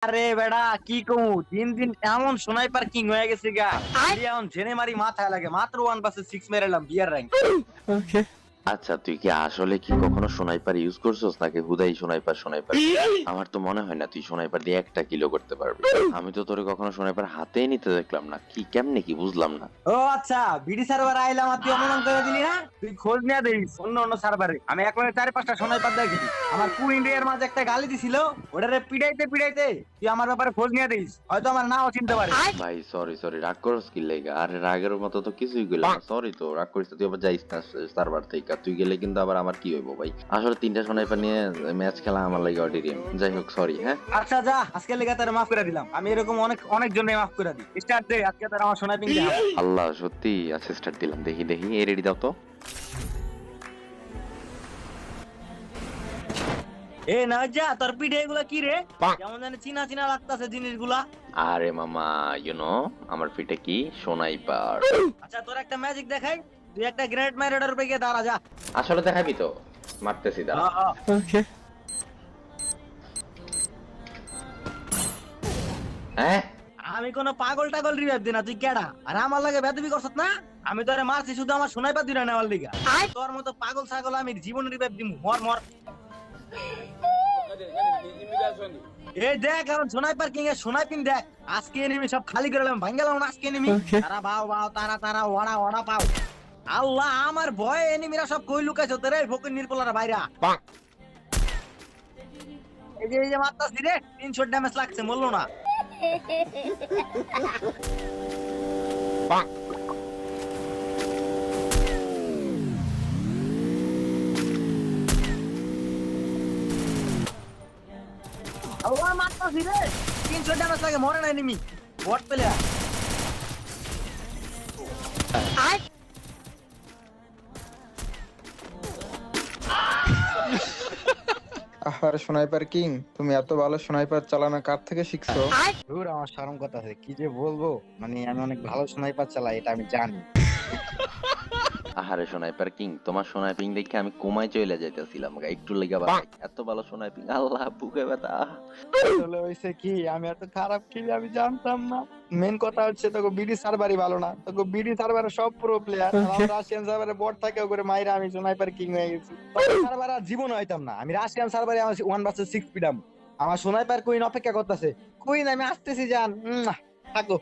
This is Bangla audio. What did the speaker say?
আরে বেড়া কি কমু দিন দিন এমন স্নাইপার কিং হয়ে গেছে গা এখন জেনে মারি মাথায় লাগে মাত্র 1 vs 6 মেরেলাম বিয়ার র্যাঙ্ক। ওকে। আচ্ছা তুই কি আসলে কি কখনো সোনাইপার ইউজ করছস নাকি হুদাই সোনাইপার? আমার তো মনে হয় না তুই সোনাইপার দিয়ে একটা কিলো করতে পারবি। আমি তো তোরে কখনো সোনাইপার হাতেই নিতে দেখলাম না, কি কেমনে কি বুঝলাম না। ও আচ্ছা বিডি সার্ভার আইলাম আর তুই অপমান করে দিলি না, তুই খোঁজ নিয়ে দিস অন্য অন্য সার্ভারে আমি একবারে 4-5টা স্নাইপার দেখি। আমার কু ইন্ডিয়ার মাঝে একটা গালি দিছিল, ওটারে পিড়াইতে পিড়াইতে তুই আমার ব্যাপারে খোঁজ নিয়ে দিস, হয়তো আমার নাও চিনতে পারে। ভাই সরি রাগ করস কি লেগা? আরে রাগের মতো তো কিছুই গেলাম না, সরি তো রাগ করিস না, তুই আবার যাইস না সার্ভার থেকে, তুই গেলে কিন্তু আবার আমার কি হইব ভাই। আসলে 3টা সোনাইপার নিয়ে ম্যাচ খেলা আমার লাগে অডিরিয়াম, যাই হোক সরি। হ্যাঁ আচ্ছা যা, আজকে লেগে তারা মাফ করে দিলাম, আমি এরকম অনেক অনেক জন্য মাফ করে দিই। স্টার্ট দে, আজকে তারা আমার স্নাইপিং দেখা। আল্লাহ সত্যি আচ্ছা স্টার্ট দিলাম, দেখি এই রেডি দাও তো। এ না যা, তোর পিঠে এগুলা কি রে? কেমন জানি চিনা চিনা লাগতাছে জিনিসগুলা। আরে মামা আমার পিঠে কি সোনাইপার। আচ্ছা তোর একটা ম্যাজিক দেখাই, তুই একটা গ্রেনেড মাইরাডার উপরে গিয়ে দাঁড়া যা। আসলে দেখাবি তো? মারতেছি দাঁড়া। ওকে। হ্যাঁ আমি কোনো পাগল টাগল রিভাইভ দিই না, তুই কেডা? আর আমার লাগে বেদবি করছত না? আমি তোরে মারছি শুধু আমার সোনাইপার দিনা নেওয়ার লিগা। তোর মতো পাগল ছাগল আমি জীবন রিভাইভ দিমু, মর মর। এই দেখ এখন সোনাইপার কিং এর সোনাইপিং দেখ, আজকে এনিমি সব খালি করে গেলাম, ভাঙ্গা গেলাম আজকে এনিমি। Okay. তারা বাও বাও তারা তারা ওড়া ওড়া পাও। আল্লাহ আমার ভয়ে এনিমিরা সব কই লুকাইছ তোরে ফকির নির্পলারা বাইরা। এই যে মারতাছি রে, 300 ড্যামেজ লাগছে, মরলো না। আল্লাহ মারতাছি রে, 300 ড্যামেজ লাগে, মরে না এনিমি, বট প্লেয়ার। আরে স্নাইপার কিং, তুমি এত ভালো স্নাইপার চালানো কার থেকে শিখছো? ধুর আমার শরম কথা আছে, কি যে বলবো, মানে আমি অনেক ভালো স্নাইপার চালাই এটা আমি জানি। আহারে সোনাইপার কিং, তোমার সোনাইপিং দেখে আমি কোমায় চলে যাইতেছিলাম একটু লেগে ভাই, এত ভালো সোনাইপিং, আল্লাহ বুকে ব্যথা। আসলে হইছে কি, আমি এত খারাপ খেলি আমি জানতাম না। মেন কথা হচ্ছে তোকে বিডি সার্ভারই ভালো না, তোকে বিডি সার্ভারে সব প্রো প্লেয়ার, রাশিয়ান সার্ভারে বট থাকে করে মাইরা আমি স্নাইপার কিং হয়ে গেছি। সার্ভারে আর জীবন হইতাম না, আমি রাশিয়ান সার্ভারে আমার 1 vs 6 পিডাম। আমার স্নাইপার কুইন অপেক্ষা করতেছে, কুইন আমি আসতেছি জান, থাকো।